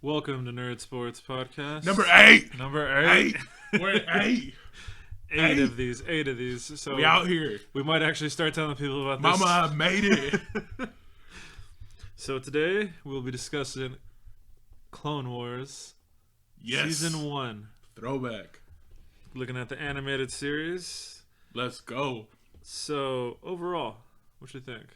Welcome to Nerdsports Podcast. Number 8. Number 8. We're at 8. Eight of these. So we out here. We might actually start telling people about Mama, this. I made it. So today we'll be discussing Clone Wars. Yes. Season 1. Throwback. Looking at the animated series. Let's go. So overall, what you think?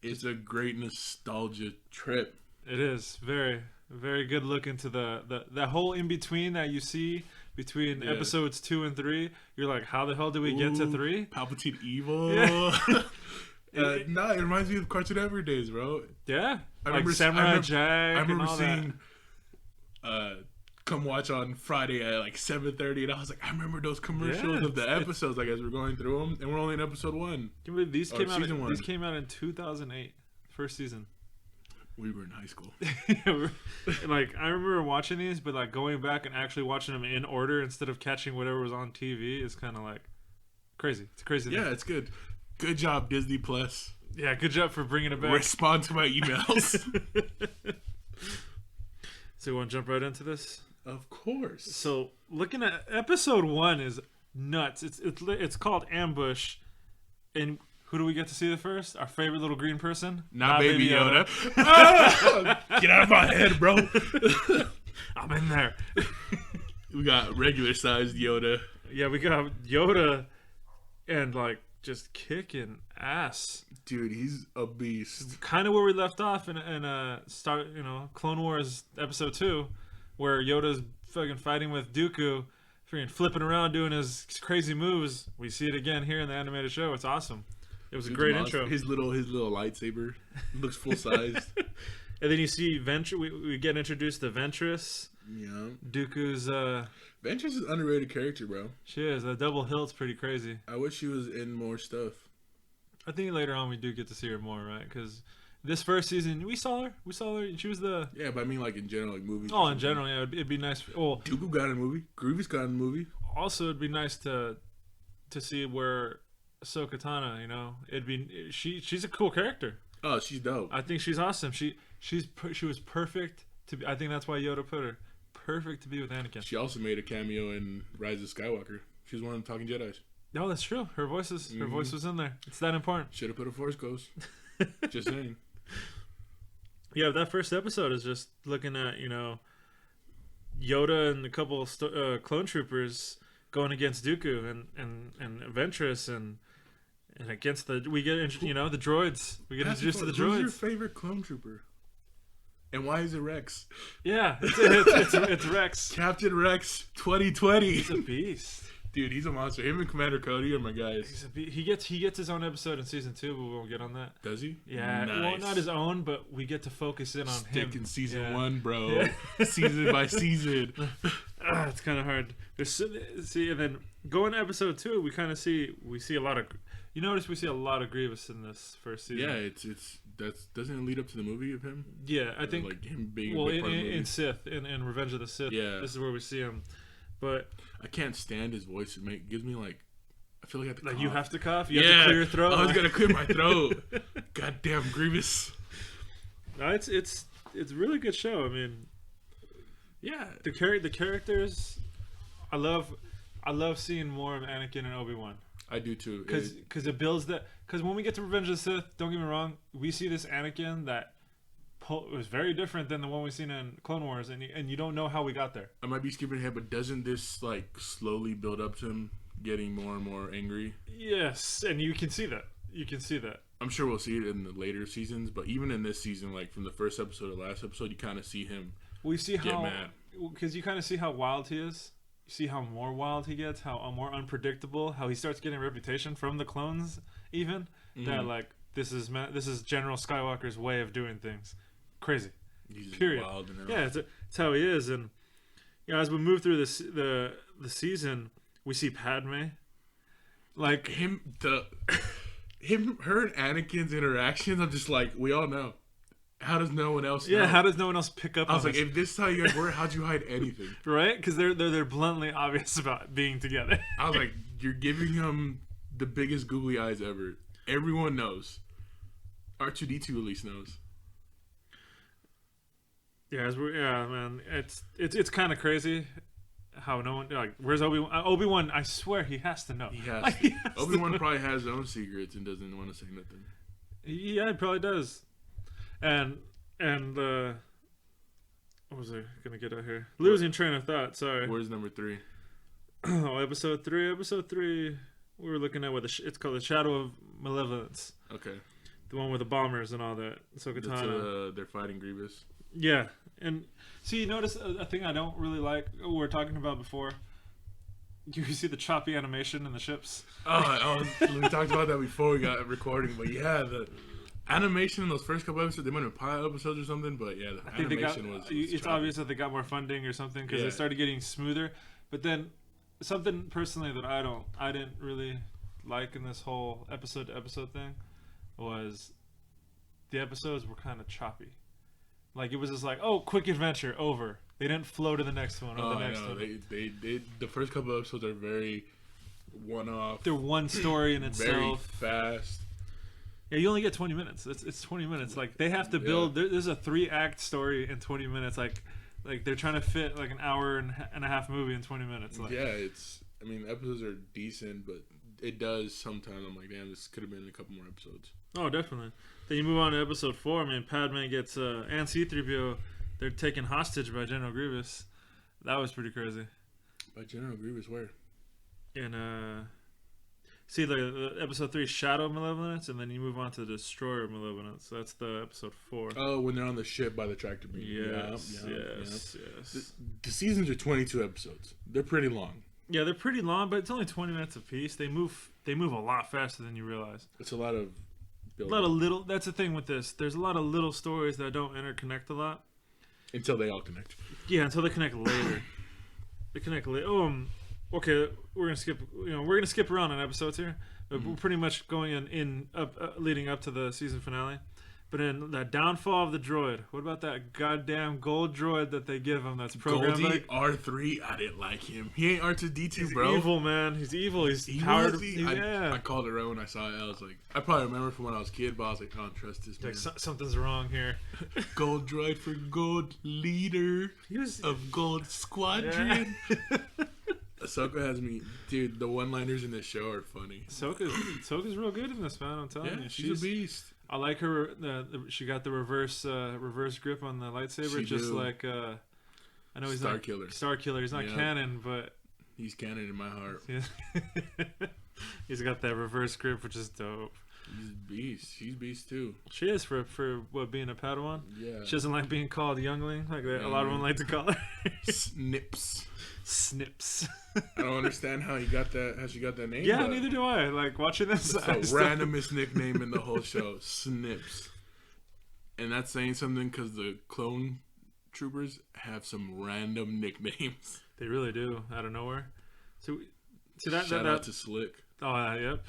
It's a great nostalgia trip. It is very, very good look into that whole in between that you see between episodes 2 and 3. You're like, how the hell did we get to 3? Palpatine evil. Yeah. It reminds me of Cartoon Network days, bro. Yeah, I like remember Samurai Jack. I remember and all seeing come watch on Friday at like 7:30, and I was like, I remember those commercials of the episodes. Like as we're going through them, and we're only in episode 1. Can you believe these came out? Season 1. These came out in 2008, first season. We were in high school. Like I remember watching these, but like going back and actually watching them in order instead of catching whatever was on TV is kind of like crazy. It's a crazy. Yeah, thing. it's good. Good job, Disney Plus. Yeah, good job for bringing it back. Respond to my emails. So you want to jump right into this? Of course. So looking at episode 1 is nuts. It's called Ambush, and who do we get to see the first? Our favorite little green person? Not Baby Yoda. Get out of my head, bro. I'm in there. We got regular sized Yoda. Yeah, we got Yoda and like just kicking ass. Dude, he's a beast. Kind of where we left off in Clone Wars episode 2, where Yoda's fucking fighting with Dooku, freaking flipping around doing his crazy moves. We see it again here in the animated show. It's awesome. It was a great intro. His little lightsaber looks full sized. And then you see we get introduced to Ventress. Yeah. Dooku's Ventress is an underrated character, bro. She is. The double hilt's pretty crazy. I wish she was in more stuff. I think later on we do get to see her more, right? Because this first season we saw her. She was the. Yeah, but I mean like in general, like movies. Oh, in general, yeah, it'd be nice. Well, Dooku got in a movie. Grievous got in a movie. Also, it'd be nice to see where Ahsoka Tano, she's a cool character. Oh, she's dope. I think she's awesome. She was perfect to be. I think that's why Yoda put her perfect to be with Anakin. She also made a cameo in Rise of Skywalker. She was one of the talking Jedis. No, that's true. Her voice was in there. It's that important. Should have put a Force Ghost. Just saying. Yeah, that first episode is just looking at Yoda and a couple of clone troopers going against Dooku and Ventress and against the droids. We get introduced to the droids. Who's your favorite clone trooper? And why is it Rex? Yeah, it's Rex. Captain Rex 2020. He's a beast. Dude, he's a monster. Him and Commander Cody are my guys. He gets his own episode in season 2, but we won't get on that. Does he? Yeah, nice. Well, not his own, but we get to focus in on him. Stick in season 1, bro. Yeah. Season by season. It's kind of hard. See, and then going to episode 2, we see a lot of. You notice we see a lot of Grievous in this first season. Yeah, doesn't it lead up to the movie of him? Yeah, I think like him being a big part of the movie. In Sith in Revenge of the Sith. Yeah, this is where we see him. But I can't stand his voice. It gives me like I feel like I have to cough. You have to cough. You have to clear your throat. I was gonna clear my throat. Goddamn Grievous. No, it's a really good show. I mean, yeah, the characters. I love seeing more of Anakin and Obi-Wan. I do too. Because it builds that. Because when we get to Revenge of the Sith, don't get me wrong, we see this Anakin that was very different than the one we've seen in Clone Wars, and you don't know how we got there. I might be skipping ahead, but doesn't this like slowly build up to him getting more and more angry? Yes, and you can see that. I'm sure we'll see it in the later seasons, but even in this season, like from the first episode to last episode, you kind of see him. Get mad because you kind of see how wild he is. You see how more wild he gets, how more unpredictable, how he starts getting a reputation from the clones, even that like this is General Skywalker's way of doing things. Crazy. He's period. Wild and yeah, it's how he is, and as we move through the season, we see Padme, like her and Anakin's interactions. I'm just like, we all know. How does no one else know? Yeah, how does no one else pick up on this? I was like, if this is how you guys were, how'd you hide anything? Right? Because they're bluntly obvious about being together. I was like, you're giving him the biggest googly eyes ever. Everyone knows. R2-D2 at least knows. Yeah, man. It's kind of crazy how no one like. Where's Obi-Wan? Obi-Wan, I swear he has to know. He has. Like, To. Obi-Wan probably has his own secrets and doesn't want to say nothing. Yeah, he probably does. And what was I gonna get out here? Losing train of thought. Sorry. Where's number 3? Oh, episode 3. Episode 3. We were looking at it's called the Shadow of Malevolence. Okay. The one with the bombers and all that. So Katana. They're fighting Grievous. Yeah, and see, you notice a thing I don't really like. We were talking about before. You see the choppy animation in the ships. We talked about that before we got recording, but yeah, the animation in those first couple episodes, they might have been pilot episodes or something, but yeah, the animation was it's choppy. obvious that they got more funding or something because they started getting smoother. But then something personally that I didn't really like in this whole episode to episode thing was the episodes were kind of choppy. Like, it was just like, oh, quick adventure, over. They didn't flow to the next one or the next one. They the first couple of episodes are very one-off. They're one story in itself. Very fast. Yeah, you only get 20 minutes. It's 20 minutes. Like, they have to build... There's a 3-act story in 20 minutes. Like they're trying to fit, like, an hour and a half movie in 20 minutes. Like, yeah, I mean, episodes are decent, but it does sometimes. I'm like, damn, this could have been a couple more episodes. Oh, definitely. Then you move on to episode 4. I mean, Padme gets and C-3PO. They're taken hostage by General Grievous. That was pretty crazy. By General Grievous, where? And see, the episode 3, Shadow of Malevolence, and then you move on to Destroyer of Malevolence. That's the episode 4. Oh, when they're on the ship by the tractor beam. Yes. The seasons are 22 episodes. They're pretty long. Yeah, they're pretty long, but it's only 20 minutes apiece. They move a lot faster than you realize. It's a lot of building. A lot of little. That's the thing with this. There's a lot of little stories that don't interconnect a lot until they all connect. Yeah, until they connect later. They connect later. Okay. We're gonna skip. We're gonna skip around on episodes here. But we're pretty much going leading up to the season finale. But in the downfall of the droid, what about that goddamn gold droid that they give him that's programmed Goldie like R3? I didn't like him. He ain't R2-D2, bro. He's evil, man. He's evil. He's powered. I called it right when I saw it. I was like, I probably remember from when I was a kid, but I was like, I don't trust this man. Like, something's wrong here. Gold droid for gold leader of gold squadron. Yeah. Ahsoka has me, dude. The one-liners in this show are funny. Ahsoka's real good in this, man. I'm telling you, she's a beast. I like her. She got the reverse grip on the lightsaber, like I know he's Star Killer. Star Killer. He's not canon, but he's canon in my heart. He's got that reverse grip, which is dope. He's a beast. She's a beast too. She is for being a Padawan. Yeah. She doesn't like being called youngling, like a lot of them like to call her. Snips. I don't understand how she got that name. Yeah, neither do I. Like, watching this, it's the randomest nickname in the whole show, Snips. And that's saying something because the clone troopers have some random nicknames. They really do, out of nowhere. So shout out to Slick. Oh, yep.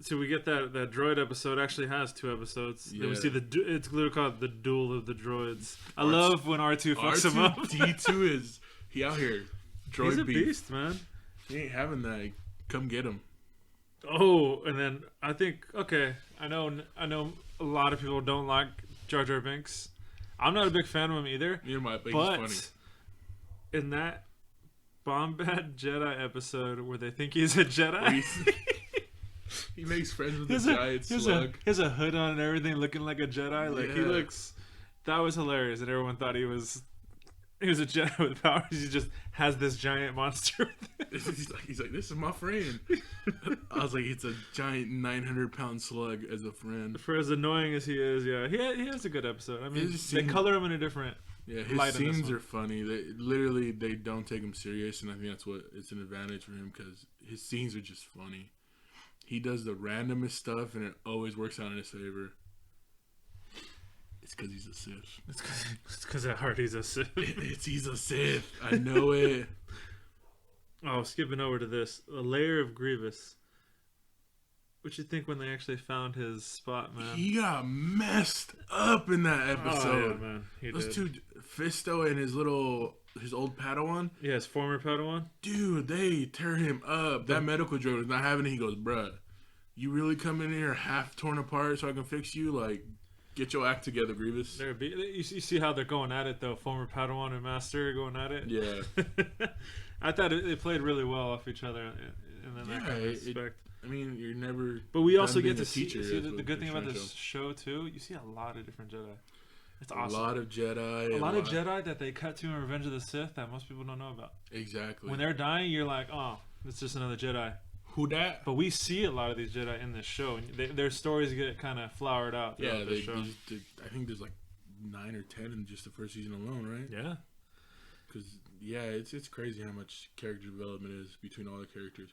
So we get that droid episode actually has 2 episodes. Yeah. Then we see it's literally called the Duel of the Droids. I love when R2 fucks him up. D2 he out here. Droid He's a beef. beast, man. He ain't having that. Come get him. Oh, and then I think I know a lot of people don't like Jar Jar Binks. I'm not a big fan of him either. You're my biggest funny. In that Bombad Jedi episode where they think he's a Jedi. He makes friends with the giant slug. He has a hood on and everything, looking like a Jedi. Like he looks. That was hilarious, and everyone thought he was a Jedi with powers. He just has this giant monster. He's like, this is my friend. I was like, it's a giant 900-pound slug as a friend. For as annoying as he is, yeah, he has a good episode. I mean, they color him in a different. Yeah, his scenes are funny. They don't take him serious, and I think it's an advantage for him because his scenes are just funny. He does the randomest stuff, and it always works out in his favor. It's because he's a Sith. It's because at heart he's a Sith. He's a Sith. I know it. Oh, skipping over to this. A layer of Grievous. What you think when they actually found his spot, man? He got messed up in that episode. Oh, yeah, man. Those two, Fisto and his old Padawan. Yeah, his former Padawan. Dude, they tear him up. That medical droid was not having it. He goes, bruh, you really come in here half torn apart so I can fix you? Like, Get your act together, Grievous. You see how they're going at it, though. Former Padawan and Master going at it. Yeah. I thought it played really well off each other, and then that kind of respect. I mean, you're never. But we also get to see the good thing about show. this show too. You see a lot of different Jedi. It's awesome. A lot of Jedi. A lot of Jedi that they cut to in Revenge of the Sith that most people don't know about. Exactly. When they're dying, you're like, oh, it's just another Jedi. Who dat? But we see a lot of these Jedi in this show, and their stories get kind of flowered out. Yeah, the show. I think there's like 9 or 10 in just the first season alone, right? Yeah. Because it's crazy how much character development is between all the characters.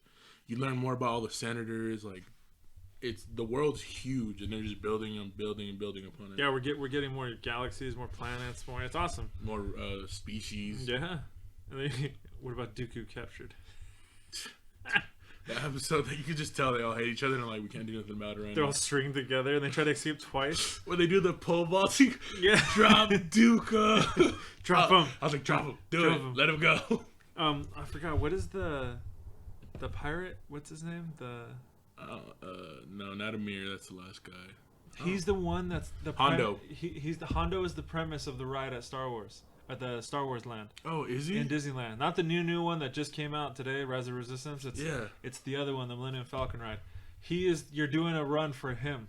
You learn more about all the senators. Like, the world's huge, and they're just building and building upon it. Yeah, we're getting more galaxies, more planets, more. It's awesome. More species. Yeah. And then, what about Dooku captured? That episode, that you could just tell they all hate each other and like, we can't do nothing about it right They're now. all stringed together and they try to escape twice. When they do the pole vaulting, yeah, drop Dooku. Drop him. I was like, drop him. Drop him. Let him go. I forgot, what is the pirate? What's his name? No, not Amir. That's the last guy. He's the one that's the Hondo. He's the Hondo is the premise of the ride at Star Wars. At the Star Wars land. Oh, is he? In Disneyland. Not the new one that just came out today, Rise of Resistance. It's the other one, the Millennium Falcon ride. You're doing a run for him.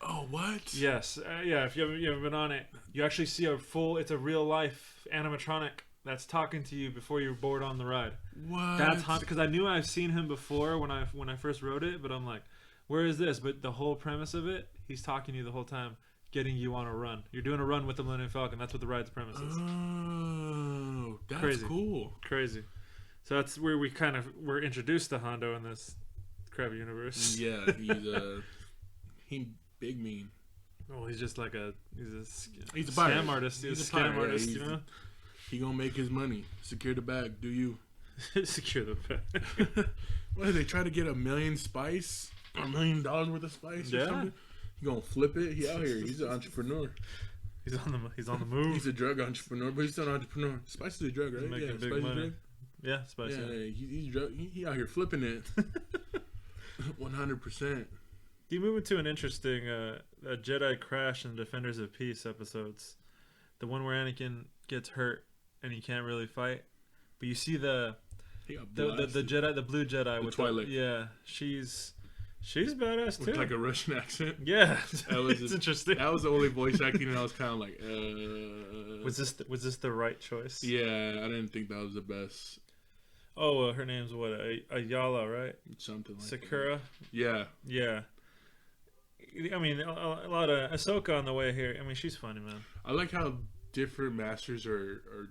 Oh, what? Yes. Yeah, if you haven't been on it, you actually see it's a real life animatronic that's talking to you before you're board on the ride. What? That's hot, because I knew I've seen him before when I first wrote it, but I'm like, where is this? But the whole premise of it, he's talking to you the whole time, getting you on a run. You're doing a run with the Millennium Falcon. That's what the ride's premise is. Oh, that's Crazy. Cool. Crazy. So that's where we kind of were introduced to Hondo in this crap universe. Yeah, he's big mean. Oh, he's just like he's a scam artist. He's a pirate, scam artist, you know? He gonna make his money. Secure the bag. Do you? Secure the bag. What did they try to get $1 million spice? $1 million worth of spice or something? He gonna flip it. He out here. He's an entrepreneur. He's on the move. He's a drug entrepreneur, but he's still an entrepreneur. Spice is a drug, right? He's making big money. Drug? Yeah, spice. Yeah, he's drug. He out here flipping it. 100%. Do you move into an interesting a Jedi Crash and Defenders of Peace episodes? The one where Anakin gets hurt and he can't really fight, but you see the Jedi, the blue Jedi with Twilight. She's badass too. With like a Russian accent. Yeah, it's interesting. That was the only voice acting, and I was kind of like, Was this the right choice? Yeah, I didn't think that was the best. Oh, her name's what? Ayala, right? Something like Sakura. That. Yeah. I mean, a lot of Ahsoka on the way here. I mean, she's funny, man. I like how different masters are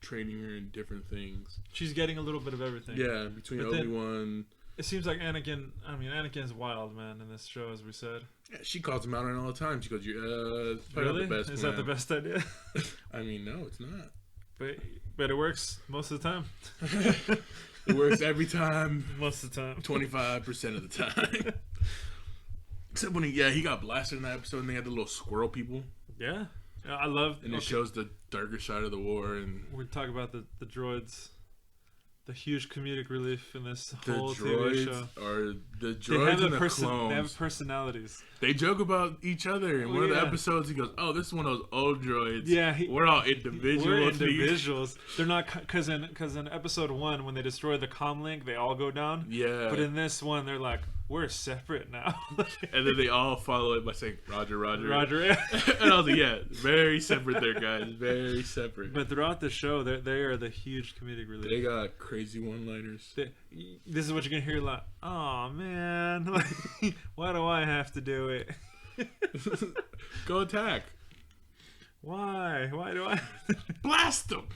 training her in different things. She's getting a little bit of everything. Yeah, between Obi-Wan. It seems like Anakin's wild, man, in this show, as we said. Yeah, she calls him out on all the time. She goes, it's really? Not the best Is plan. that the best idea? I mean, no, it's not. But it works most of the time. It works every time. Most of the time. 25% of the time. Except when he got blasted in that episode and they had the little squirrel people. Yeah. I love... And it shows the darker side of the war. And we talk about the droids. The huge comedic relief in this whole TV show. The droids and the clones. They have personalities. They joke about each other. In one of the episodes, he goes, "Oh, this is one of those old droids. Yeah, we're all individuals. We're individuals. They're not because in episode 1 when they destroy the comlink, they all go down. Yeah. But in this one, they're like, we're separate now. And then they all follow it by saying, "Roger, Roger, Roger." And I was like, "Yeah, very separate there, guys. Very separate." But throughout the show, they are the huge comedic relief. They got crazy one-liners. This is what you're gonna hear a lot. Oh man, like, why do I have to do it? Go attack. Why? Why do I blast them?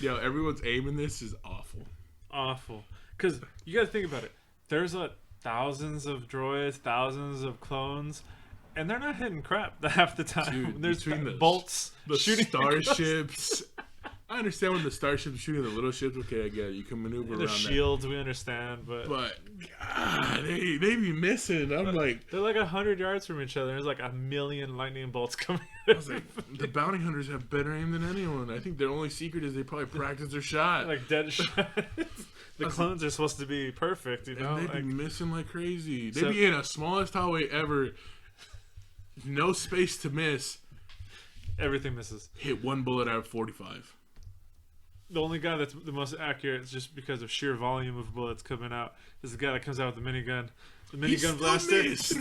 Yo, everyone's aim in this is awful. Awful. Because you got to think about it. There's thousands of droids, thousands of clones, and they're not hitting crap half the time. Dude, there's between bolts, the shooting starships. I understand when the starships shooting the little ships. Okay, I get it. You can maneuver around the shields. We understand, but God, they be missing. I'm like, they're like 100 yards from each other. There's like 1,000,000 lightning bolts coming. I was like, the bounty hunters have better aim than anyone. I think their only secret is they probably practice their shot. Like dead shots. The clones are supposed to be perfect, you know. And they be missing like crazy. They be in a smallest hallway ever. No space to miss. Everything misses. Hit one bullet out of 45. The only guy that's the most accurate is just because of sheer volume of bullets coming out. Is the guy that comes out with the minigun. The minigun blaster. Missed.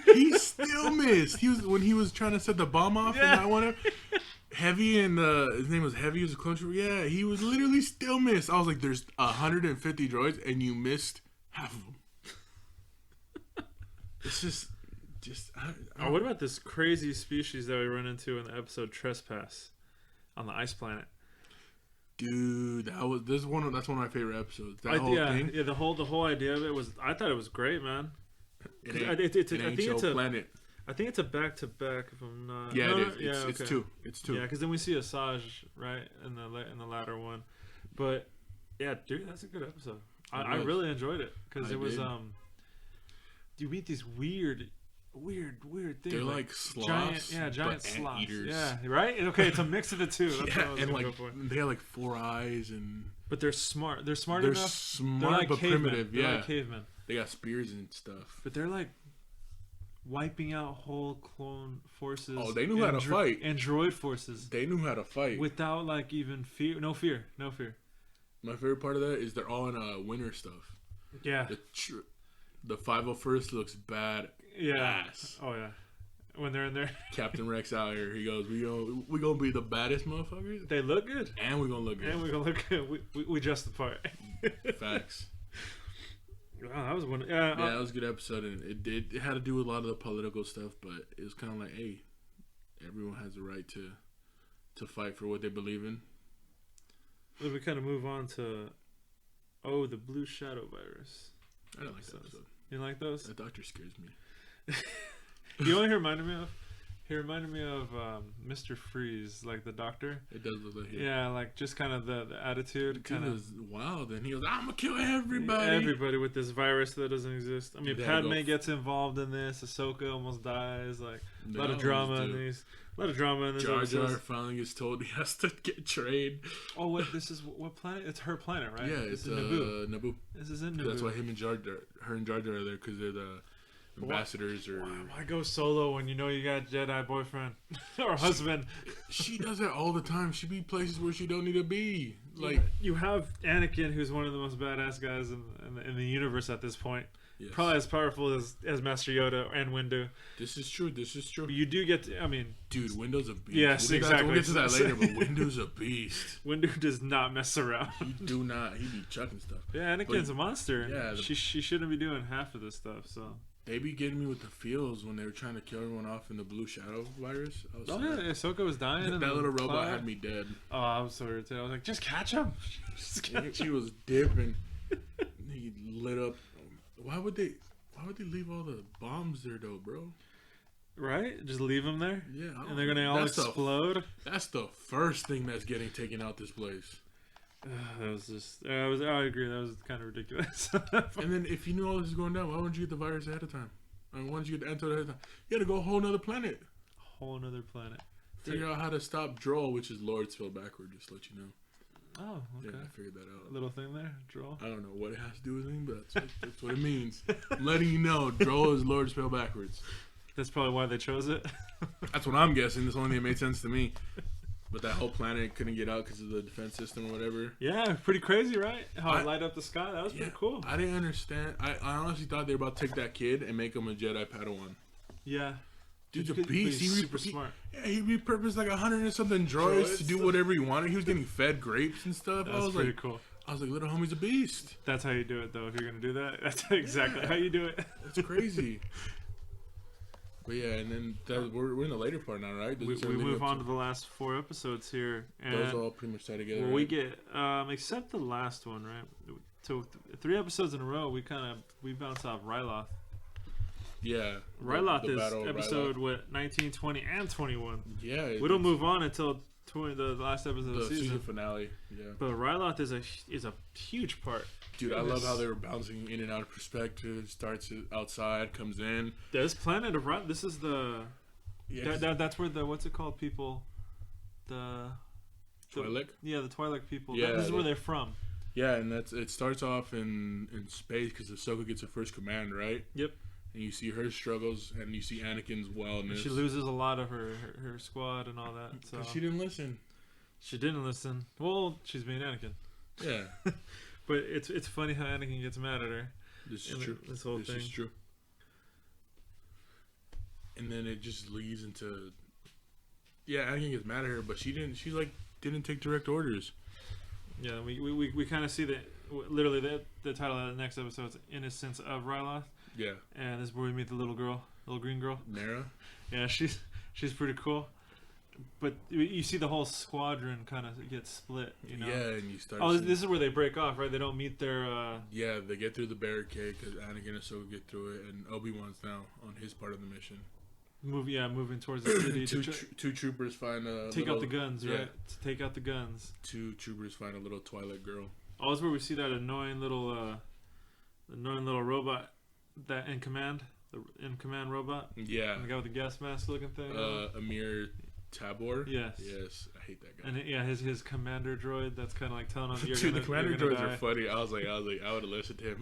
He still missed. When he was trying to set the bomb off and that one. Heavy and his name was Heavy. He was a closer. Yeah, he was literally still missed. I was like, "There's 150 droids, and you missed half of them." It's just. Oh, what about this crazy species that we run into in the episode Trespass on the ice planet? Dude, that's one of my favorite episodes. That whole thing. Yeah, the whole idea of it was. I thought it was great, man. I think it's a planet. I think it's a back-to-back. If I'm not. Yeah, no, it is. Yeah, it's two. It's two. Yeah, because then we see Asajj right in the latter one, but yeah, dude, that's a good episode. I really enjoyed it because it was you meet these weird things. They're like sloths, giant sloths. Eaters. Yeah, right. Okay, it's a mix of the two. That's what I was and gonna like go for. they have like 4 eyes and. But they're smart. They're smart they're enough. Smart, they're like but cavemen. primitive. They're yeah, like cavemen. They got spears and stuff. But they're like wiping out whole clone forces. Oh, they knew how to fight. And droid forces. They knew how to fight without like even fear. No fear. My favorite part of that is they're all in winter stuff. Yeah. The 501st looks bad. Yeah. Oh yeah. When they're in there. Captain Rex out here. He goes, we gonna be the baddest motherfuckers. They look good. And we're gonna look good. We dress the part. Facts. Wow, that was one. Yeah, that was a good episode, and it had to do with a lot of the political stuff, but it was kind of like, hey, everyone has a right to fight for what they believe in. Then we kind of move on to, the Blue Shadow virus. I don't like that episode. You like those? That doctor scares me. You know what he reminded me of? He reminded me of Mr. Freeze, like the doctor. It does look like him. Yeah, like just kind of the attitude. Kind of was wild, and he was, I'm gonna kill everybody. Everybody with this virus that doesn't exist. I mean, Padme gets involved in this. Ahsoka almost dies. Like a lot of drama in these. A lot of drama in this. Jar Jar finally gets told he has to get trained. Oh, what? This is what planet? It's her planet, right? Yeah, it's Naboo. This is in Naboo. That's why her and Jar Jar are there, because they're the ambassadors. Or why go solo when you know you got a Jedi boyfriend or husband? She does that all the time. She be places where she don't need to be. Like you have Anakin, who's one of the most badass guys in the universe at this point. Yes. Probably as powerful as Master Yoda and Windu. This is true. But you do get to, dude, Windu's a beast. Yes, exactly. We'll get to that later, but Windu's a beast. Windu does not mess around. He be chucking stuff. Yeah, Anakin's a monster. Yeah, she shouldn't be doing half of this stuff. So they be getting me with the feels when they were trying to kill everyone off in the Blue Shadow virus. Ahsoka was dying. That little robot had me dead. Oh, I was so irritated. I was like, just catch him. She was dipping. He lit up. Why would they leave all the bombs there though, bro? Right? Just leave them there? Yeah. And they're gonna all explode? That's the first thing that's getting taken out this place. That was just... I agree. That was kind of ridiculous. And then if you knew all this is going down, why wouldn't you get the virus ahead of time? I mean, why didn't you get the antidote ahead of time? You had to go a whole nother planet. Figure out how to stop Droll, which is Lord spelled backward, just to let you know. Oh, okay. Yeah, I figured that out. A little thing there, Droll. I don't know what it has to do with anything, but that's what it means. I'm letting you know, Droll is Lord spelled backwards. That's probably why they chose it. That's what I'm guessing. That's the only thing that made sense to me. But that whole planet couldn't get out because of the defense system or whatever. Yeah, pretty crazy, right? How it light up the sky. That was pretty cool. I didn't understand. I honestly thought they were about to take that kid and make him a Jedi Padawan. Yeah. Dude's a beast. He's super smart. He repurposed like 100 and something droids to do whatever he wanted. He was getting fed grapes and stuff. That's pretty cool. I was like, little homie's a beast. That's how you do it, though. If you're gonna do that, that's exactly how you do it. That's crazy. But yeah, and then we're in the later part now, right? We move on to the last 4 episodes here, and those all pretty much tie together. Well, we get except the last one, right? So 3 episodes in a row, we bounce off Ryloth. Yeah, Ryloth is episode 19, 20, and 21. Yeah, we don't move on until the last episode of the season finale. Yeah, but Ryloth is a huge part. Dude, I love how they were bouncing in and out of perspective. Starts outside, comes in. This planet of Ryloth. This is the. Yeah, that's where the what's it called? People, the Twi'lek. Yeah, the Twi'lek people. Yeah, this is where they're from. Yeah, and it starts off in space because Ahsoka gets her first command, right? Yep. and you see her struggles, and you see Anakin's wildness. She loses a lot of her squad and all that. So she didn't listen. She didn't listen. Well, she's being Anakin. Yeah. But it's funny how Anakin gets mad at her. This is true. This whole thing. This is true. And then it just leads into, Anakin gets mad at her, but she didn't take direct orders. Yeah, we kind of see that literally the title of the next episode is Innocence of Ryloth. Yeah. And this is where we meet the little green girl. Nara. Yeah, she's pretty cool. But you see the whole squadron kind of get split, you know? Yeah, and you start... Oh, this is where they break off, right? They don't meet their... Yeah, they get through the barricade because Anakin and Ahsoka get through it, and Obi-Wan's now on his part of the mission. Moving towards the city. Two troopers find a... Take out the guns, right? To take out the guns. Two troopers find a little Twilight girl. Oh, that's where we see that annoying little robot that in command robot. Yeah. The guy with the gas mask looking thing. Amir Tabor. Yes. I hate that guy. And his commander droid that's kind of like telling him you're Dude, gonna, the commander you're gonna droids die. are funny. I was like, I would have listened to him.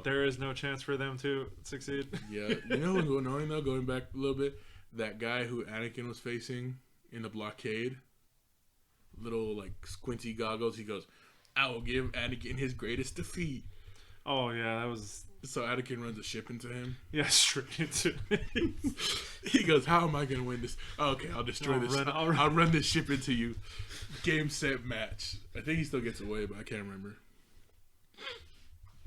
There is no chance for them to succeed. Yeah. You know what's annoying though? Going back a little bit, that guy who Anakin was facing in the blockade, little like squinty goggles. He goes, "I will give Anakin his greatest defeat." Oh yeah, that was. So Anakin runs a ship into him. Yeah, straight into it. He goes, "How am I going to win this? Okay, I'll destroy this. I'll run this ship into you." Game, set, match. I think he still gets away, but I can't remember.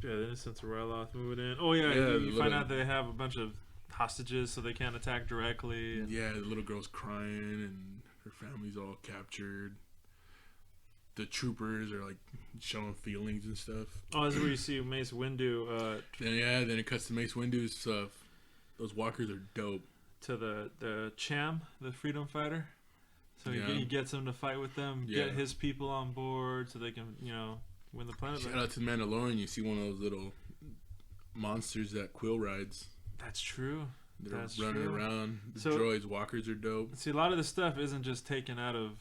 Yeah, the Innocence of Ryloth moving in. Oh yeah, you find out they have a bunch of hostages, so they can't attack directly. And... Yeah, the little girl's crying, and her family's all captured. The troopers are like showing feelings and stuff. Oh, this is where you see Mace Windu. Then it cuts to Mace Windu's stuff. Those walkers are dope. To the Cham, the freedom fighter. So he gets him to fight with them, get his people on board, so they can win the planet. Shout out to Mandalorian. You see one of those little monsters that Quill rides. That's true. They're running around. The droids, walkers are dope. See, a lot of this stuff isn't just taken out of.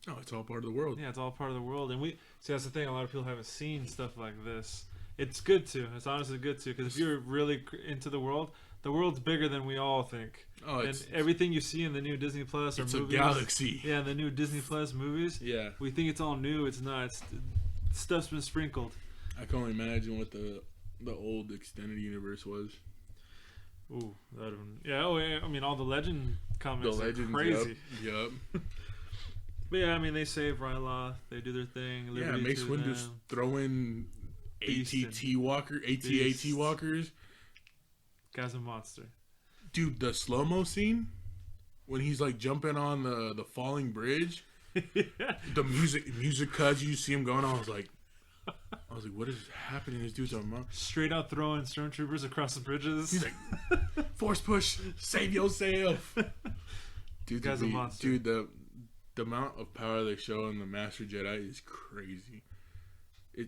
No, it's all part of the world. Yeah, it's all part of the world. And that's the thing. A lot of people haven't seen stuff like this. It's good to. It's honestly good to. Because if you're really into the world's bigger than we all think. Oh, and everything you see in the new Disney Plus or it's movies. It's a galaxy. Yeah, the new Disney Plus movies. Yeah. We think it's all new. It's not. Stuff's been sprinkled. I can only imagine what the old extended universe was. Ooh, I mean, all the Legend comics are crazy. Yep. But yeah, I mean, they save Ryloth. They do their thing. Yeah, Mace Windu's throwing AT-AT walkers. Guy's a monster. Dude, the slow-mo scene when he's like jumping on the falling bridge. The music cuts. You see him going. I was like, what is happening? This dude's on straight out throwing stormtroopers across the bridges. He's like, force push, save yourself. Dude, guy's a monster. Dude, the amount of power they show in the Master Jedi is crazy. It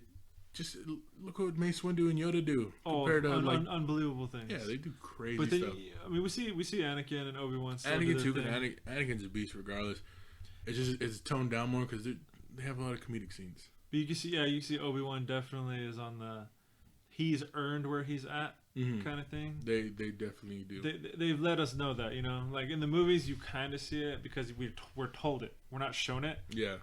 just look what Mace Windu and Yoda do compared to unbelievable things. Yeah, they do crazy stuff. I mean, we see Anakin and Obi-Wan. Anakin too, because Anakin's a beast regardless. It's toned down more because they have a lot of comedic scenes. But you see Obi-Wan definitely is on the he's earned where he's at kind of thing. They definitely do. They've let us know that, like in the movies you kind of see it because we're told it. We're not shown it. Yeah.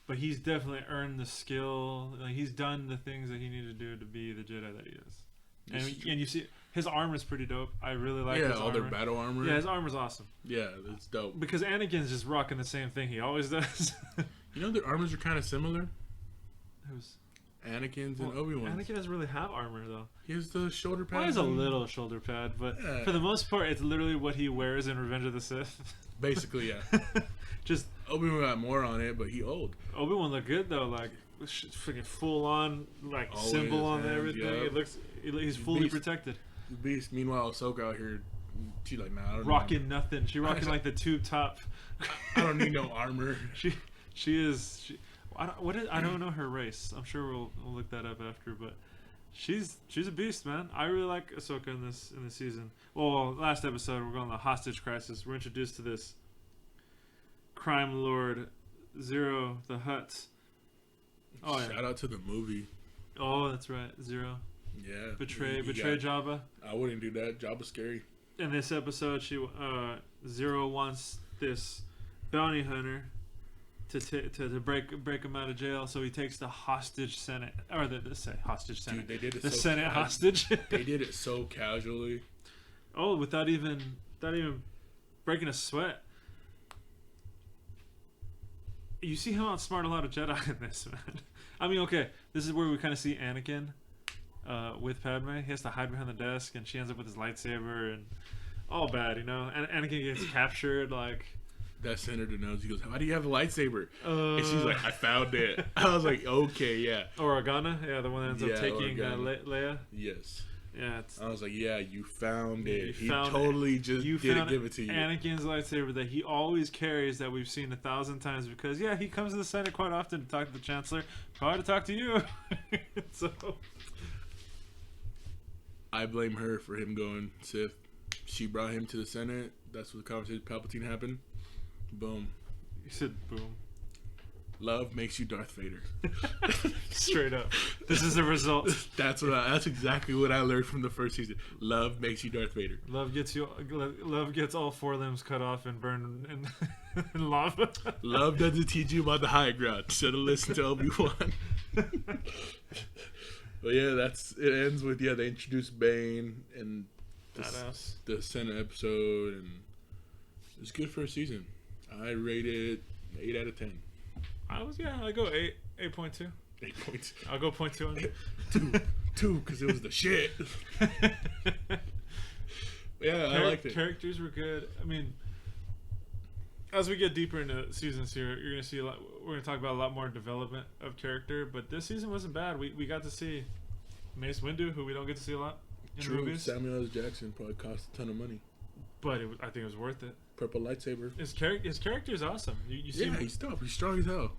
But he's definitely earned the skill. Like he's done the things that he needed to do to be the Jedi that he is. And you see his armor's pretty dope. I really like his armor. Yeah, all their battle armor. Yeah, his armor's awesome. Yeah, it's dope. Because Anakin's just rocking the same thing he always does. Their armors are kind of similar. Who's? Anakin's and Obi-Wan's. Anakin doesn't really have armor though. He has the shoulder pad. Well, he has a little shoulder pad, but for the most part, it's literally what he wears in Revenge of the Sith. Basically, yeah. Just Obi-Wan got more on it, but he old. Obi-Wan looked good though, like freaking full on, like always symbol on everything. Yep. He's fully protected. Beast. Meanwhile, Ahsoka out here, she like, nah, I don't rocking nothing. She rocking like the tube top. I don't need no armor. I don't know her race. I'm sure we'll look that up after, but she's a beast, man. I really like Ahsoka in this season. Well, last episode we're going on the hostage crisis. We're introduced to this crime lord Zero the Hutt. Oh, shout out to the movie. Oh, that's right, Zero. Yeah. betray Jabba. I wouldn't do that. Jabba's scary. In this episode, Zero wants this bounty hunter to break him out of jail, so he takes the hostage Senate, or the hostage Senate. Dude, they did it the so Senate hostage. They did it so casually. Oh, without even breaking a sweat. You see how outsmart a lot of Jedi in this, man. I mean, okay, this is where we kind of see Anakin with Padme. He has to hide behind the desk, and she ends up with his lightsaber, and all bad, you know. And Anakin gets captured, like. That Senator knows. He goes, "How do you have a lightsaber?" And she's like, "I found it." I was like, "Okay, yeah." Or Organa, yeah, the one that ends up taking Leia. Yes. Yeah. I was like, "Yeah, you found it." He found totally it. just You didn't found give it to you. Anakin's lightsaber that he always carries, that we've seen 1,000 times, because he comes to the Senate quite often to talk to the Chancellor, probably to talk to you. So I blame her for him going Sith. She brought him to the Senate. That's what the conversation with Palpatine happened. Boom. You said boom. Love makes you Darth Vader. Straight up. This is the result. That's exactly what I learned from the first season. Love makes you Darth Vader. Love gets all 4 limbs cut off and burned in lava. Love doesn't teach you about the high ground. Should have listened to Obi-Wan. But yeah, it ends with they introduce Bane and the Senate episode, and it's good for a season. I rate it 8 out of 10. I go 8.2. 8 points. I'll go 0.2 on it. 2 because it was the shit. Yeah, I liked it. Characters were good. I mean, as we get deeper into seasons here, you're gonna see a lot. We're gonna talk about a lot more development of character. But this season wasn't bad. We got to see Mace Windu, who we don't get to see a lot in movies. Samuel L. Jackson probably cost a ton of money, but I think it was worth it. Purple lightsaber. His character is awesome. You see, he's tough. He's strong as hell.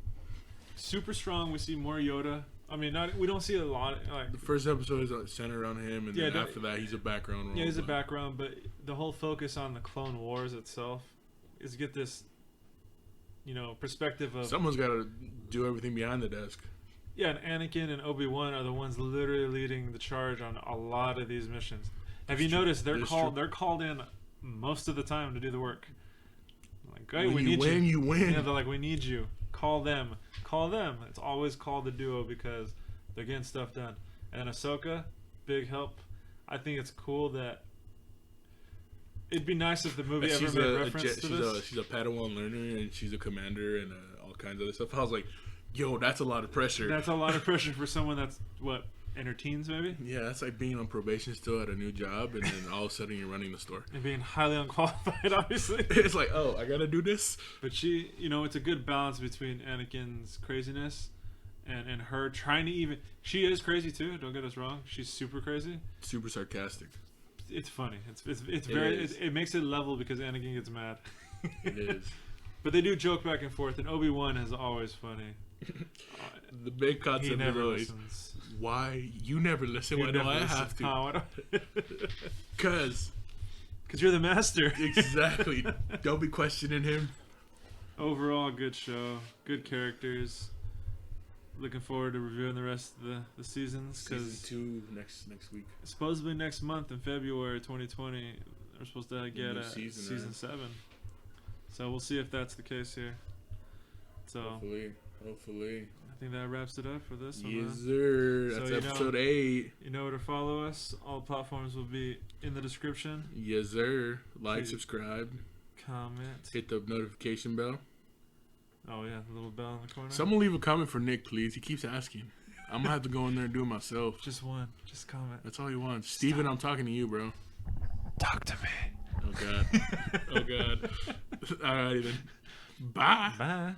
Super strong. We see more Yoda. I mean, we don't see a lot. Like the first episode is centered around him, and then after that, he's a background role. Yeah, he's a background, but the whole focus on the Clone Wars itself is get this, perspective of someone's got to do everything behind the desk. Yeah, and Anakin and Obi-Wan are the ones literally leading the charge on a lot of these missions. Have you noticed they're called in most of the time to do the work? Like, hey, we need you. You win. Yeah, they're like, we need you. Call them. It's always called the duo because they're getting stuff done. And Ahsoka, big help. I think it's cool that it'd be nice if the movie ever made reference to this. She's a Padawan learner and she's a commander and all kinds of other stuff. I was like, yo, that's a lot of pressure. That's a lot of pressure for someone that's in her teens, maybe? Yeah, that's like being on probation still at a new job, and then all of a sudden you're running the store. And being highly unqualified, obviously. It's like, oh, I gotta do this? But she, it's a good balance between Anakin's craziness and her trying to even... She is crazy, too, don't get us wrong. She's super crazy. Super sarcastic. It's funny. It's very... It makes it level because Anakin gets mad. It is. But they do joke back and forth, and Obi-Wan is always funny. The big concept he never is listens. Why you never listen? Why do I have to? Oh, Because you're the master. Exactly. Don't be questioning him. Overall, good show. Good characters. Looking forward to reviewing the rest of the seasons. Season 2 next week. Supposedly next month in February 2020, we're supposed to get season 7. So we'll see if that's the case here. So Hopefully. I think that wraps it up for this one. Yes, sir. That's episode 8. You know where to follow us. All platforms will be in the description. Yes, sir. Like, subscribe. Comment. Hit the notification bell. Oh, yeah. The little bell in the corner. Someone leave a comment for Nick, please. He keeps asking. I'm going to have to go in there and do it myself. Just one. Just comment. That's all he wants. Steven, I'm talking to you, bro. Talk to me. Oh, God. Oh, God. All righty, then. Bye. Bye.